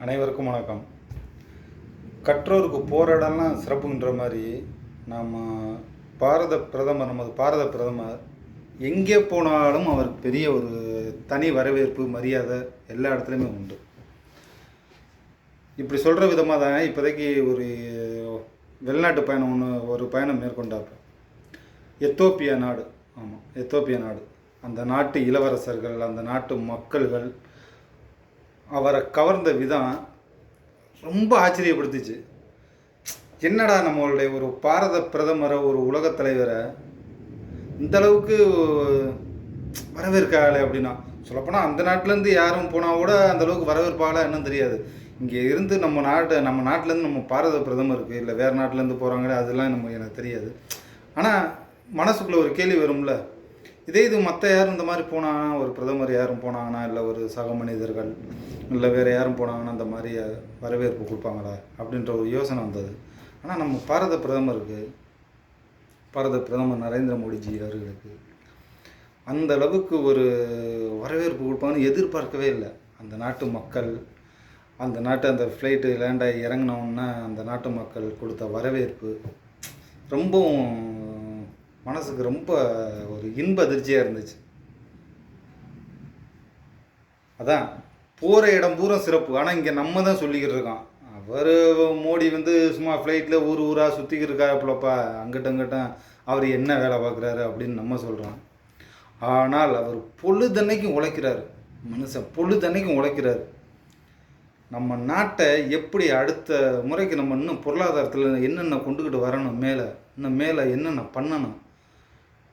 அனைவருக்கும் வணக்கம். கற்றோருக்கு போராடலாம் சிறப்புன்ற மாதிரி நாம் நமது பாரத பிரதமர் எங்கே போனாலும் அவருக்கு பெரிய ஒரு தனி வரவேற்பு மரியாதை எல்லா இடத்துலையுமே உண்டு. இப்படி சொல்கிற விதமாக தான் இப்போதைக்கு ஒரு வெளிநாட்டு பயணம் ஒரு பயணம் மேற்கொண்டார். எத்தோப்பியா நாடு. ஆமாம், எத்தோப்பியா நாடு. அந்த நாட்டு இளவரசர்கள், அந்த நாட்டு மக்கள்கள் அவரை கவர்ந்த விதம் ரொம்ப ஆச்சரியப்படுத்துச்சு. என்னடா நம்மளுடைய ஒரு பாரத பிரதமரை, ஒரு உலகத் தலைவரை இந்தளவுக்கு வரவேற்காளே அப்படின்னா, சொல்லப்போனால் அந்த நாட்டிலேருந்து யாரும் போனால் கூட அந்தளவுக்கு வரவேற்பாளா என்னன்னு தெரியாது. இங்கே இருந்து நம்ம நாட்டிலேருந்து நம்ம பாரத பிரதமருக்கு இல்லை வேறு நாட்டிலேருந்து போகிறாங்களே அதெல்லாம் எனக்கு தெரியாது. ஆனால் மனசுக்குள்ளே ஒரு கேள்வி வரும்ல, இதே இது மற்ற யாரும் இந்த மாதிரி போனாங்கன்னா, ஒரு பிரதமர் யாரும் போனாங்கன்னா, இல்லை ஒரு சக மனிதர்கள் இல்லை வேறு யாரும் போனாங்கன்னா அந்த மாதிரி வரவேற்பு கொடுப்பாங்களா அப்படின்ற ஒரு யோசனை வந்தது. ஆனால் நம்ம பாரத பிரதமர் நரேந்திர மோடிஜி அவர்களுக்கு அந்த அளவுக்கு ஒரு வரவேற்பு கொடுப்பாங்கன்னு எதிர்பார்க்கவே இல்லை. அந்த நாட்டு மக்கள், அந்த ஃப்ளைட்டு லேண்டாகி இறங்கினோன்னா அந்த நாட்டு மக்கள் கொடுத்த வரவேற்பு ரொம்பவும் மனசுக்கு ரொம்ப ஒரு இன்ப அதிர்ச்சியாக இருந்துச்சு. அதான் போகிற இடம் பூரா சிறப்பு. ஆனால் இங்கே நம்ம தான் சொல்லிக்கிட்டு இருக்கோம், அவர் மோடி சும்மா ஃப்ளைட்டில் ஊராக சுற்றிக்கிட்டு இருக்காப்புலப்பா, அங்கிட்டும் அவர் என்ன வேலை பார்க்குறாரு அப்படின்னு நம்ம சொல்கிறோம். ஆனால் அவர் பொழுதன்னைக்கும் உழைக்கிறார். மனுஷன் பொழுதன்னைக்கும் உழைக்கிறார். நம்ம நாட்டை எப்படி அடுத்த முறைக்கு நம்ம இன்னும் பொருளாதாரத்தில் என்னென்ன கொண்டுக்கிட்டு வரணும், மேலே என்னென்ன பண்ணணும்,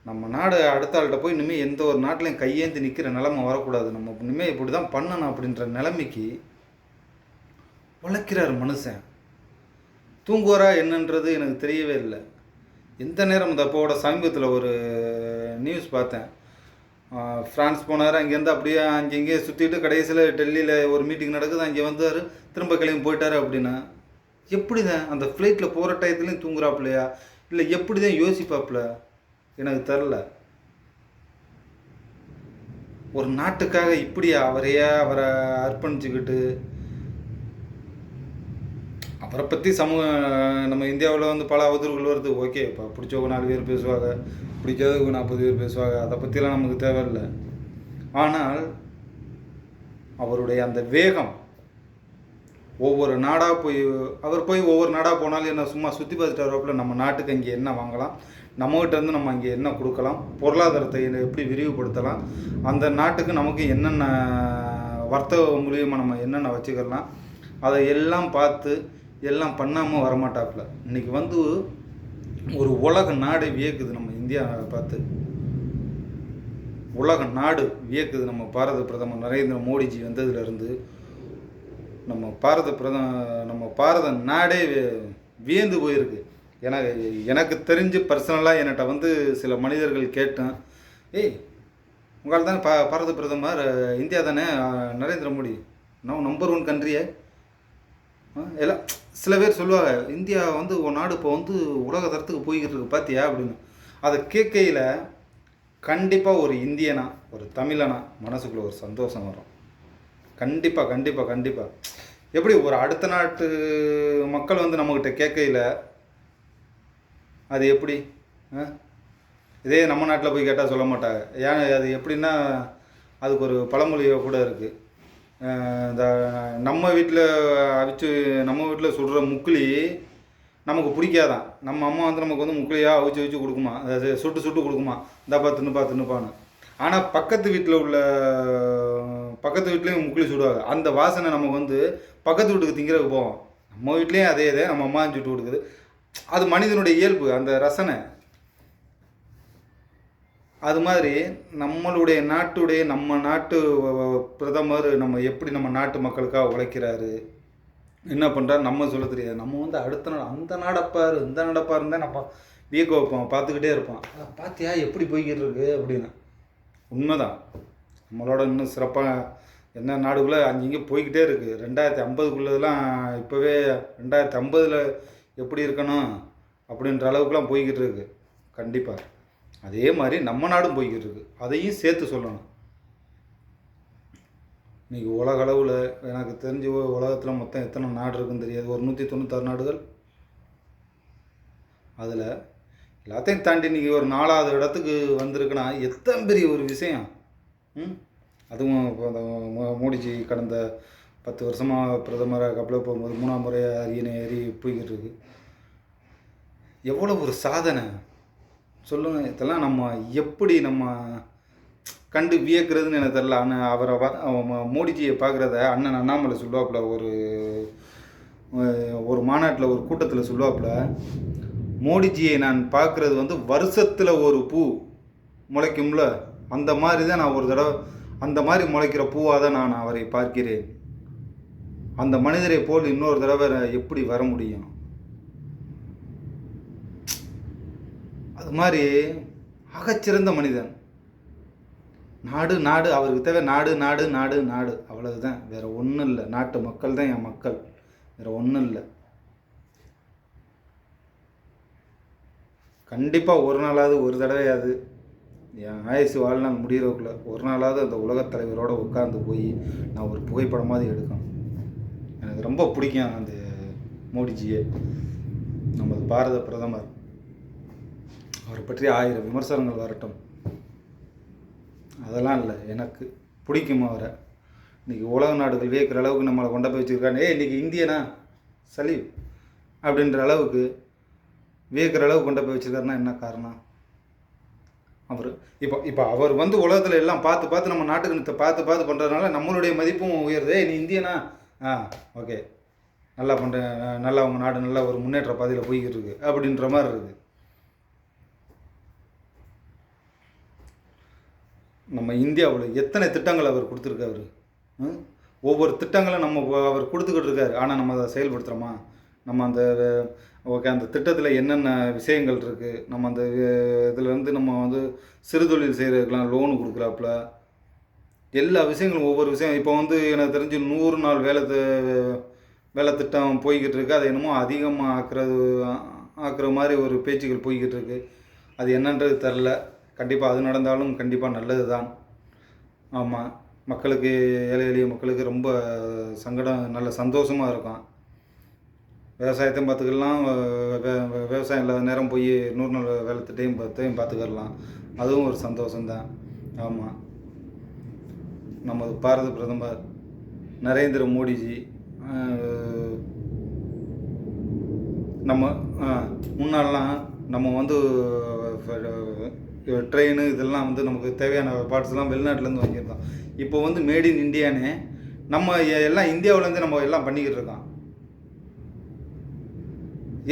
நம்ம நாடு அடுத்த ஆள்கிட்ட போய் இனிமேல் எந்த ஒரு நாட்டிலையும் கையேந்தி நிற்கிற நிலைமை வரக்கூடாது, நம்ம இனிமேல் இப்படி தான் பண்ணணும் அப்படின்ற நிலைமைக்கு உழைக்கிறார் மனுஷன். தூங்குவாரா என்னன்றது எனக்கு தெரியவே இல்லை. எந்த நேரம் இந்த அப்போட சமீபத்தில் ஒரு நியூஸ் பார்த்தேன். ஃப்ரான்ஸ் போனார், அங்கேருந்து அப்படியே அங்கேயே சுற்றிட்டு கடைசியில் டெல்லியில் ஒரு மீட்டிங் நடக்குது, அங்கே வந்தார், திரும்ப கிளம்பி போயிட்டார். அப்படின்னா எப்படி தான் அந்த ஃப்ளைட்டில் போகிற டயத்துலையும் தூங்குறாப்புலையா, இல்லை எப்படி தான் யோசிப்பாப்புல எனக்கு தெரில. ஒரு நாட்டுக்காக இப்படியா அவரை அர்ப்பணிச்சுக்கிட்டு, அவரை பற்றி நம்ம இந்தியாவில் பல அவதூறுகள் வருது. ஓகே, இப்போ பிடிச்சவங்க 4 பேர் பேசுவாங்க, பிடிக்காதவங்க 40 பேர் பேசுவாங்க, அதை பற்றிலாம் நமக்கு தேவையில்லை. ஆனால் அவருடைய அந்த வேகம், ஒவ்வொரு நாடாக ஒவ்வொரு நாடாக போனாலும் என்ன சும்மா சுற்றி பார்த்துட்டு வரப்பில் நம்ம நாட்டுக்கு அங்கே என்ன வாங்கலாம், நம்மகிட்டேருந்து நம்ம அங்கே என்ன கொடுக்கலாம், பொருளாதாரத்தை எப்படி விரிவுபடுத்தலாம், அந்த நாட்டுக்கு நமக்கு என்னென்ன வர்த்தக மூலியமாக நம்ம என்னென்ன வச்சுக்கலாம், அதை எல்லாம் பார்த்து எல்லாம் பண்ணாமல் வரமாட்டாப்புல. இன்றைக்கி ஒரு உலக நாடு வியக்குது நம்ம இந்தியாவை பார்த்து. உலக நாடு வியக்குது நம்ம பாரத பிரதமர் நரேந்திர மோடிஜி வந்ததுலேருந்து. நம்ம பாரத நாடே வியந்து போயிருக்கு. எனக்கு தெரிஞ்சு பர்சனலாக என்கிட்ட சில மனிதர்கள் கேட்டேன், உங்களால் தானே பாரத பிரதமர் இந்தியா தானே நரேந்திர மோடி நம்பர் 1 கண்ட்ரியே எல்லாம் சில பேர் சொல்லுவாங்க, இந்தியா ஒரு நாடு இப்போ உலக தரத்துக்கு போய்கிட்டு இருக்கு பார்த்தியா அப்படின்னு. அதை கேட்கையில் கண்டிப்பாக ஒரு இந்தியனா, ஒரு தமிழனா மனசுக்குள்ளே ஒரு சந்தோஷம் வரும். கண்டிப்பாக எப்படி ஒரு அடுத்த நாட்டு மக்கள் நம்மக்கிட்ட கேட்கையில் அது எப்படி, இதே நம்ம நாட்டில் போய் கேட்டால் சொல்ல மாட்டாங்க. ஏன் அது எப்படின்னா, அதுக்கு ஒரு பழமொழியோ கூட இருக்குது. இந்த நம்ம வீட்டில் சுடுற முக்குலி நமக்கு பிடிக்காதான். நம்ம அம்மா நமக்கு முக்குலியாக அவிச்சு கொடுக்குமா, அது சுட்டு கொடுக்குமா, இந்தாப்பா தின்னுப்பான்னு. ஆனால் பக்கத்து வீட்லேயும் முக்குலி சுடுவாங்க. அந்த வாசனை நமக்கு பக்கத்து வீட்டுக்கு திங்கிறதுக்கு போவோம். நம்ம வீட்லேயும் அதே நம்ம அம்மா சுட்டு கொடுக்குது. அது மனிதனுடைய இயல்பு, அந்த ரசனை. அது மாதிரி நம்ம நாட்டு பிரதமர் எப்படி நம்ம நாட்டு மக்களுக்காக உழைக்கிறாரு, என்ன பண்ணுறாரு நம்ம சொல்ல தெரியாது. நம்ம அடுத்த நாடு அந்த நாடப்பார் இந்த நாடப்பாருன்னு தான் நம்ம வியக்க வைப்போம், பார்த்துக்கிட்டே இருப்போம். அதை பார்த்தியா எப்படி போய்கிட்டு இருக்கு அப்படின்னு. உண்மைதான், நம்மளோட இன்னும் சிறப்பாக என்ன நாடுக்குள்ளே அங்கங்கே போய்கிட்டே இருக்குது. 2050க்குள்ளதெல்லாம் இப்போவே 2050 எப்படி இருக்கணும் அப்படின்ற அளவுக்குலாம் போய்கிட்டு இருக்கு. கண்டிப்பாக அதே மாதிரி நம்ம நாடும் போய்கிட்டு இருக்கு, அதையும் சேர்த்து சொல்லணும். இன்றைக்கி உலக அளவில் எனக்கு தெரிஞ்ச உலகத்தில் மொத்தம் எத்தனை நாடு இருக்குன்னு தெரியாது, ஒரு 196 நாடுகள். அதில் எல்லாத்தையும் தாண்டி இன்றைக்கி ஒரு 4வது இடத்துக்கு வந்திருக்குன்னா எத்தனை பெரிய ஒரு விஷயம். அதுவும் இப்போ அந்த மோடிஜி கடந்த 10 வருஷமாக பிரதமராக கப்பலில் போகும்போது 3ஆம் முறையாக அரியணை ஏறி போய்கிட்டு இருக்கு. எவ்வளோ ஒரு சாதனை சொல்லுங்கள். இதெல்லாம் நம்ம எப்படி நம்ம கண்டு வியக்கிறதுன்னு எனக்கு தெரில. அண்ணன் அவரை மோடிஜியை பார்க்குறத அண்ணன் அண்ணாமலை சொல்லுவாப்புல, ஒரு மாநாட்டில் ஒரு கூட்டத்தில் சொல்லுவாப்புல, மோடிஜியை நான் பார்க்குறது வந்து வருஷத்தில் ஒரு பூ முளைக்கும்ல, அந்த மாதிரி தான் நான் ஒரு தடவை அந்த மாதிரி முளைக்கிற பூவாக தான் நான் அவரை பார்க்கிறேன். அந்த மனிதரை போல் இன்னொரு தடவை எப்படி வர முடியும்? அது மாதிரி ஆகச்சிறந்த மனிதன். நாடு நாடு அவருக்கு தேவை, நாடு நாடு நாடு நாடு, அவ்வளவுதான், வேறு ஒன்றும் இல்லை. நாட்டு மக்கள் தான் என் மக்கள், வேறு ஒன்றும் இல்லை. கண்டிப்பாக ஒரு நாளாவது, ஒரு தடவையாவது என் ஆயுசு வாழ்நாள் முடிகிறதுக்குள்ள ஒரு நாளாவது அந்த உலகத் தலைவரோடு உட்கார்ந்து போய் நான் ஒரு புகைப்படமாவது எடுக்கணும். எனக்கு ரொம்ப பிடிக்கும் அந்த மோடிஜியை, நமது பாரத பிரதமர். அவரை பற்றி 1000 விமர்சனங்கள் வரட்டும், அதெல்லாம் இல்லை, எனக்கு பிடிக்கும் அவரை. இன்றைக்கி உலக நாடுகள் வியக்கிற அளவுக்கு நம்மளை கொண்டு போய் வச்சுருக்காங்க. இன்றைக்கி இந்தியனா சலீவ் அப்படின்ற அளவுக்கு வியக்கிற அளவுக்கு கொண்டு போய் வச்சுருக்காருன்னா என்ன காரணம்? அவர் இப்போ அவர் வந்து உலகத்தில் எல்லாம் பார்த்து நம்ம நாட்டுக்கு பார்த்து பண்ணுறதுனால நம்மளுடைய மதிப்பும் உயருது. நீ இந்தியனா, ஓகே, நல்லா பண்ணுறேன், நல்லா அவங்க நாடு நல்லா ஒரு முன்னேற்ற பாதையில் போய்கிட்டு இருக்கு அப்படின்ற மாதிரி இருக்குது. நம்ம இந்தியாவில் எத்தனை திட்டங்கள் அவர் கொடுத்துருக்காரு. ஒவ்வொரு திட்டங்களும் நம்ம அவர் கொடுத்துக்கிட்டு இருக்காரு. ஆனால் நம்ம அதை செயல்படுத்துகிறோமா? நம்ம அந்த ஓகே, அந்த திட்டத்தில் என்னென்ன விஷயங்கள் இருக்குது, நம்ம அந்த இதில் நம்ம வந்து சிறுதொழில் செய்கிறதுக்கெலாம் லோனு கொடுக்குறாப்புல, எல்லா விஷயங்களும் ஒவ்வொரு விஷயம். இப்போ வந்து எனக்கு தெரிஞ்சு 100 நாள் வேலை திட்டம் போய்கிட்டு இருக்குது. அது என்னமோ அதிகமாக ஆக்குற மாதிரி ஒரு பேச்சுகள் போய்கிட்டு இருக்குது. அது என்னன்றது தெரில. கண்டிப்பாக அது நடந்தாலும் கண்டிப்பாக நல்லது தான். ஆமாம், மக்களுக்கு, ஏழை எளிய மக்களுக்கு ரொம்ப நல்ல சந்தோஷமாக இருக்கும். விவசாயத்தையும் பார்த்துக்கலாம், விவசாயம் இல்லாத நேரம் போய் 100 நாள் வேலை திட்டையும் பார்த்துக்கலாம், அதுவும் ஒரு சந்தோஷம்தான். ஆமாம், நமது பாரத பிரதமர் நரேந்திர மோடிஜி நம்ம முன்னாடிலாம் நம்ம வந்து ட்ரெயின் இதெல்லாம் வந்து நமக்கு தேவையான பார்ட்ஸ்லாம் வெளிநாட்டிலேருந்து வாங்கியிருந்தோம். இப்போ வந்து மேட் இன் இண்டியானே நம்ம எல்லாம் இந்தியாவிலேருந்து நம்ம எல்லாம் பண்ணிக்கிட்டு இருக்கோம்.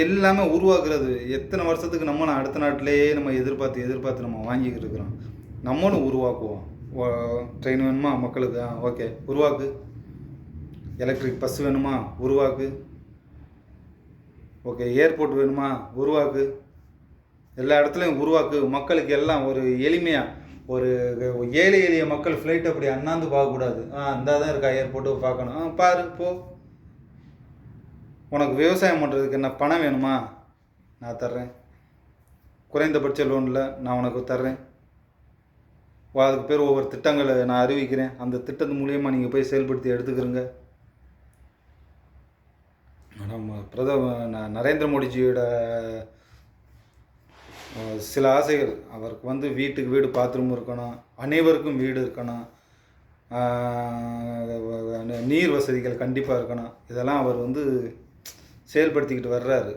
எல்லாமே உருவாக்குறது எத்தனை வருஷத்துக்கு நம்ம அடுத்த நாட்டிலேயே நம்ம எதிர்பார்த்து நம்ம வாங்கிக்கிட்டு இருக்கிறோம். நம்மளும் உருவாக்குவோம். ட்ரெயின் வேணுமா மக்களுக்கு, ஓகே உருவாக்கு. எலக்ட்ரிக் பஸ் வேணுமா, உருவாக்கு. ஓகே, ஏர்போர்ட் வேணுமா, உருவாக்கு. எல்லா இடத்துலையும் உருவாக்கு. மக்களுக்கு எல்லாம் ஒரு எளிமையாக, ஒரு ஏழை எளிய மக்கள் ஃப்ளைட் அப்படி அண்ணாந்து பார்க்கக்கூடாது. இந்த தான் இருக்கா ஏர்போர்ட்டு பார்க்கணும், பாரு போ. உனக்கு விவசாயம் பண்ணுறதுக்கு என்ன பணம் வேணுமா, நான் தர்றேன். குறைந்தபட்ச லோனில் நான் உனக்கு தர்றேன். அதுக்கு பேர் ஒவ்வொரு திட்டங்களை நான் அறிவிக்கிறேன். அந்த திட்டத்து மூலியமாக நீங்கள் போய் செயல்படுத்தி எடுத்துக்கிறங்க. நம்ம நரேந்திர மோடிஜியோட சில ஆசைகள், அவருக்கு வந்து வீட்டுக்கு வீடு பாத்ரூம் இருக்கணும், அனைவருக்கும் வீடு இருக்கணும், நீர் வசதிகள் கண்டிப்பாக இருக்கணும். இதெல்லாம் அவர் வந்து செயல்படுத்திக்கிட்டு வர்றாரு.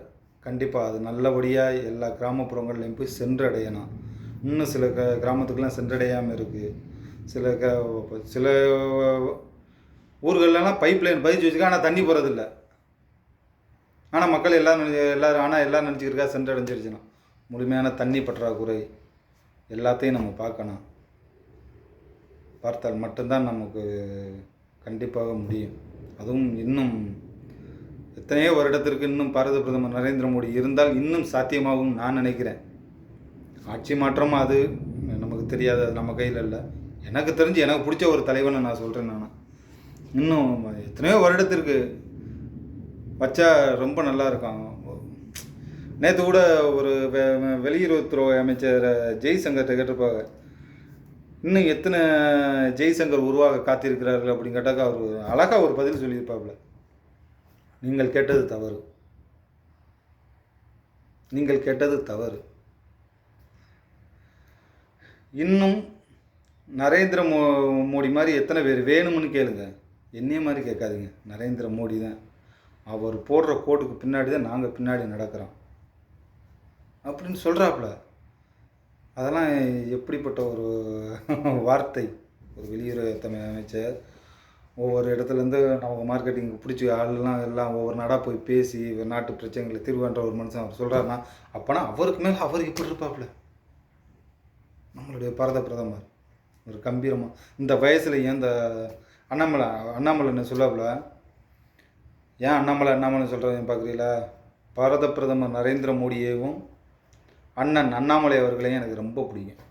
கண்டிப்பாக அது நல்லபடியாக எல்லா கிராமப்புறங்கள்லையும் போய் சென்றடையணும். இன்னும் சில கிராமத்துக்கெலாம் சென்றடையாமல் இருக்குது. சில ஊர்களெலாம் பைப் லைன் பதிச்சு வச்சுக்க, ஆனால் தண்ணி போகிறதில்ல. ஆனால் மக்கள் எல்லோரும் நினச்சிக்கிருக்கா சென்றடைஞ்சிருச்சுன்னா. முழுமையான தண்ணி பற்றாக்குறை எல்லாத்தையும் நம்ம பார்க்கணும். பார்த்தால் மட்டும்தான் நமக்கு கண்டிப்பாக முடியும். அதுவும் இன்னும் எத்தனையோ வருடத்திற்கு இன்னும் பாரத பிரதமர் நரேந்திர மோடி இருந்தால் இன்னும் சாத்தியமாகும் நான் நினைக்கிறேன். ஆட்சி மாற்றம் அது நமக்கு தெரியாது, அது நம்ம கையில் இல்லை. எனக்கு தெரிஞ்சு எனக்கு பிடிச்ச ஒரு தலைவனை நான் சொல்கிறேன். நான் இன்னும் எத்தனையோ வருடத்திற்கு வச்சா ரொம்ப நல்லா இருக்கும். நேற்று கூட ஒரு வெளியுறவுத்துறை அமைச்சர் ஜெய்சங்கர்கிட்ட கேட்டிருப்பாங்க, இன்னும் எத்தனை ஜெய்சங்கர் உருவாக காத்திருக்கிறார்கள் அப்படின்னு கேட்டாக்கா அவர் அழகாக ஒரு பதில் சொல்லியிருப்பாப்புல. நீங்கள் கேட்டது தவறு, நீங்கள் கேட்டது தவறு. இன்னும் நரேந்திர மோடி மாதிரி எத்தனை பேர் வேணும்னு கேளுங்க, என்னைய மாதிரி கேட்காதீங்க. நரேந்திர மோடி தான், அவர் போடுற கோட்டுக்கு பின்னாடி தான் நாங்கள் பின்னாடி நடக்கிறோம் அப்படின்னு சொல்கிறாப்புல. அதெல்லாம் எப்படிப்பட்ட ஒரு வார்த்தை! ஒரு வெளியுறவு அமைச்சர் ஒவ்வொரு இடத்துலேருந்து நமக்கு மார்க்கெட்டிங்கு பிடிச்சி ஆள்லாம் எல்லாம் ஒவ்வொரு நாடாக போய் பேசி நாட்டு பிரச்சனைகளை தீர்வுன்ற ஒரு மனுஷன் அவர் சொல்கிறாருன்னா, அப்போனா அவருக்கு மேலே அவர் இப்படி இருப்பாப்புல. நம்மளுடைய பாரத பிரதமர் ஒரு கம்பீரமாக இந்த வயசில் ஏன் இந்த அண்ணாமலை என்ன சொல்லாப்புல, ஏன் அண்ணாமலை சொல்கிறேன் பார்க்குறீங்களா? பாரத பிரதமர் நரேந்திர மோடியையும் அண்ணன் அண்ணாமலை அவர்களையும் எனக்கு ரொம்ப பிடிக்கும்.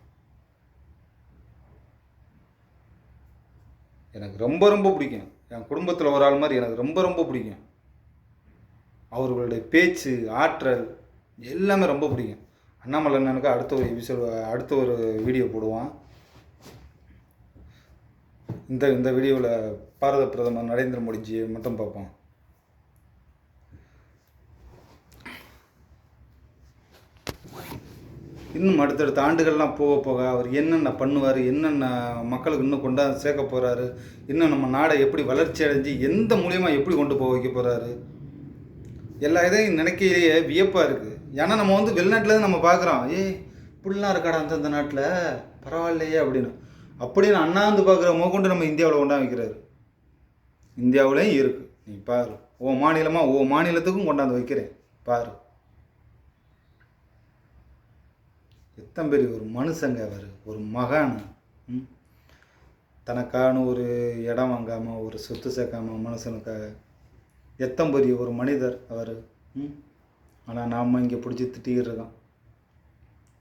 எனக்கு ரொம்ப ரொம்ப பிடிக்கும். என் குடும்பத்தில் ஒரு ஆள் மாதிரி எனக்கு ரொம்ப ரொம்ப பிடிக்கும். அவர்களுடைய பேச்சு, ஆற்றல் எல்லாமே ரொம்ப பிடிக்கும். அண்ணாமலை அண்ணனுக்கு அடுத்த ஒரு வீடியோ போடுவான். இந்த வீடியோவில் பாரத பிரதமர் நரேந்திர மோடிஜியை மட்டும் பார்ப்போம். இன்னும் அடுத்தடுத்த ஆண்டுகள்லாம் போக போக அவர் என்னென்ன பண்ணுவார், என்னென்ன மக்களுக்கு இன்னும் கொண்டாந்து சேர்க்க போகிறாரு, இன்னும் நம்ம நாடை எப்படி வளர்ச்சி அடைஞ்சு எந்த மூலியமாக எப்படி கொண்டு போக வைக்க போகிறாரு, எல்லா இதையும் நினைக்கையிலேயே வியப்பாக இருக்குது. ஏன்னா நம்ம வந்து வெளிநாட்டில் நம்ம பார்க்குறோம், இப்படிலாம் இருக்காடா அந்தந்த நாட்டில் பரவாயில்லையே அப்படின்னு. அப்படின்னு அண்ணாந்து பார்க்குற கொண்டு நம்ம இந்தியாவில் கொண்டா வைக்கிறாரு. இந்தியாவிலையும் இருக்குது, நீ பாரு. மாநிலத்துக்கும் கொண்டாந்து வைக்கிறேன் பாரு. எத்தனை பெரிய ஒரு மனுஷங்க அவர், ஒரு மகான். தனக்கான ஒரு இடம் வாங்காமல், ஒரு சொத்து சேர்க்காமல் மனுஷனுக்காக எத்தனை பெரிய ஒரு மனிதர் அவர். ஆனால் நாம் இங்கே பிடிச்சி திட்டிக்கிட்டு இருக்கோம்,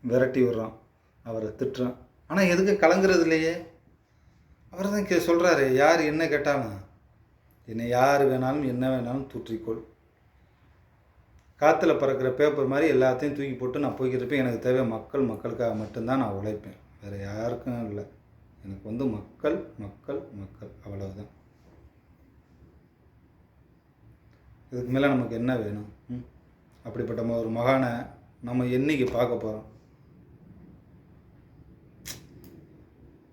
விரட்டி விடுறோம், அவரை திட்டுறோம். ஆனால் எதுக்கு கலங்குறது இல்லையே? அவர் தான் சொல்கிறாரு, யார் என்ன கேட்டாலும் என்னை யார் வேணாலும் என்ன வேணாலும் தூற்றிக்கொள், காற்றுல பறக்கிற பேப்பர் மாதிரி எல்லாத்தையும் தூக்கி போட்டு நான் போய்க்கிறப்ப எனக்கு தேவை மக்களுக்காக மட்டும்தான் நான் உழைப்பேன், வேறு யாருக்கும் இல்லை. எனக்கு வந்து மக்கள் மக்கள் மக்கள் அவ்வளவுதான். இதுக்கு மேலே நமக்கு என்ன வேணும்? அப்படிப்பட்ட ஒரு மகானை நம்ம என்னைக்கு பார்க்க போகிறோம்?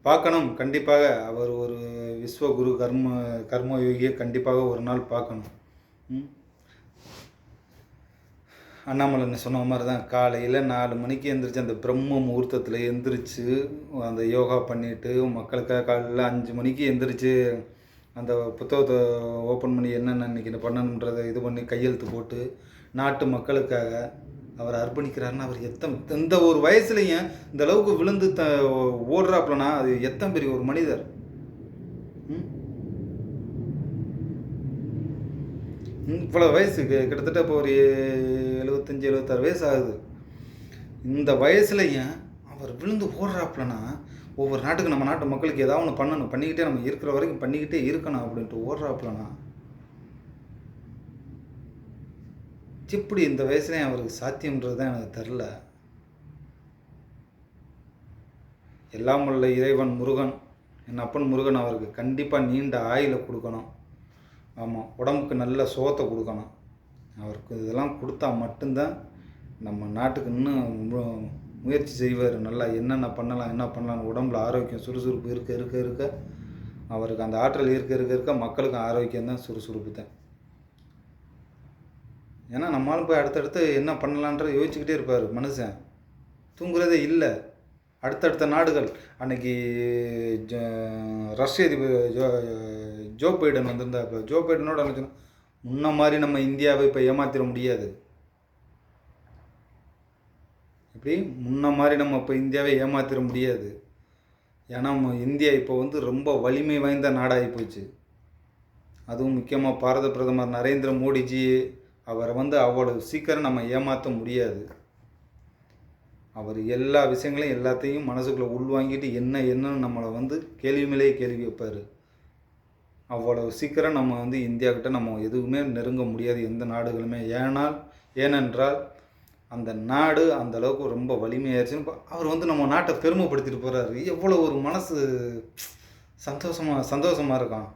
பார்க்கணும் கண்டிப்பாக. அவர் ஒரு விஸ்வகுரு கர்மயோகியை கண்டிப்பாக ஒரு நாள் பார்க்கணும். அண்ணாமலை சொன்ன மாதிரி தான், காலையில் 4 மணிக்கு எழுந்திரிச்சு அந்த பிரம்ம முகூர்த்தத்தில் எழுந்திரிச்சு அந்த யோகா பண்ணிவிட்டு மக்களுக்காக காலையில் 5 மணிக்கு எழுந்திரிச்சு அந்த புத்தகத்தை ஓப்பன் பண்ணி என்னென்ன இன்றைக்கி பண்ணணுன்றதை இது பண்ணி கையெழுத்து போட்டு நாட்டு மக்களுக்காக அவர் அர்ப்பணிக்கிறாருன்னா, அவர் எந்த ஒரு வயசுலையும் இந்த அளவுக்கு விழுந்து ஓடுறாப்புலனா அது எத்தனை பெரிய ஒரு மனிதர். இவ்வளோ வயசுக்கு கிட்டத்தட்ட இப்போ ஒரு 75-76 வயசு ஆகுது. இந்த வயசுலையும் அவர் விழுந்து ஓடுறாப்புலனா, ஒவ்வொரு நாட்டுக்கு நம்ம நாட்டு மக்களுக்கு ஏதாவது ஒன்று பண்ணணும், பண்ணிக்கிட்டே நம்ம இருக்கிற வரைக்கும் பண்ணிக்கிட்டே இருக்கணும் அப்படின்ட்டு ஓடுறாப்புலனா, எப்படி இந்த வயசுலேயும் அவருக்கு சாத்தியம்ன்றது தான் எனக்கு தெரில. எல்லாம் உள்ள இறைவன் முருகன், என் அப்பன் முருகன் அவருக்கு கண்டிப்பாக நீண்ட ஆயுளை கொடுக்கணும். ஆமாம், உடம்புக்கு நல்ல சோத்தை கொடுக்கணும். அவருக்கு இதெல்லாம் கொடுத்தா மட்டும்தான் நம்ம நாட்டுக்கு இன்னும் முயற்சி செய்வார். நல்லா என்ன பண்ணலாம் உடம்புல ஆரோக்கியம் சுறுசுறுப்பு இருக்க அவருக்கு அந்த ஆற்றல் இருக்க மக்களுக்கும் ஆரோக்கியம் தான், சுறுசுறுப்பு தான். ஏன்னா நம்மளாலும் போய் அடுத்தடுத்து என்ன பண்ணலான்ற யோசிச்சுக்கிட்டே இருப்பார் மனுஷன், தூங்குறதே இல்லை. அடுத்தடுத்த நாடுகள், அன்னைக்கு ரஷ்ய அதிபர் ஜோ பைடன் வந்திருந்தா, இப்போ ஜோ பைடனோட நினச்சோன்னா முன்ன மாதிரி நம்ம இந்தியாவை இப்போ ஏமாத்திட முடியாது. இப்படி முன்ன மாதிரி நம்ம இப்போ இந்தியாவை ஏமாத்திட முடியாது. ஏன்னா இந்தியா இப்போ வந்து ரொம்ப வலிமை வாய்ந்த நாடாகி போச்சு. அதுவும் முக்கியமாக பாரத பிரதமர் நரேந்திர மோடிஜி, அவரை வந்து அவ்வளோ சீக்கிரம் நம்ம ஏமாற்ற முடியாது. அவர் எல்லா விஷயங்களையும் எல்லாத்தையும் மனசுக்குள்ளே உள்வாங்கிட்டு என்னன்னு நம்மளை வந்து கேள்வி மேலேயே கேள்வி வைப்பார். அவ்வளோ சீக்கிரம் நம்ம வந்து இந்தியாக்கிட்ட நம்ம எதுவுமே நெருங்க முடியாது, எந்த நாடுகளுமே. ஏனென்றால் அந்த நாடு அந்த அளவுக்கு ரொம்ப வலிமையாயிருச்சுன்னு அவர் வந்து நம்ம நாட்டை பெருமைப்படுத்திட்டு போகிறாரு. எவ்வளோ ஒரு மனசு சந்தோஷமாக இருக்கான்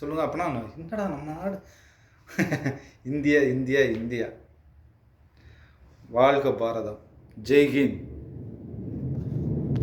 சொல்லுங்கள். அப்போனா என்னடா நம்ம நாடு இந்தியா இந்தியா இந்தியா. வாழ்க பாரதம். ஜெய்ஹிந்த்.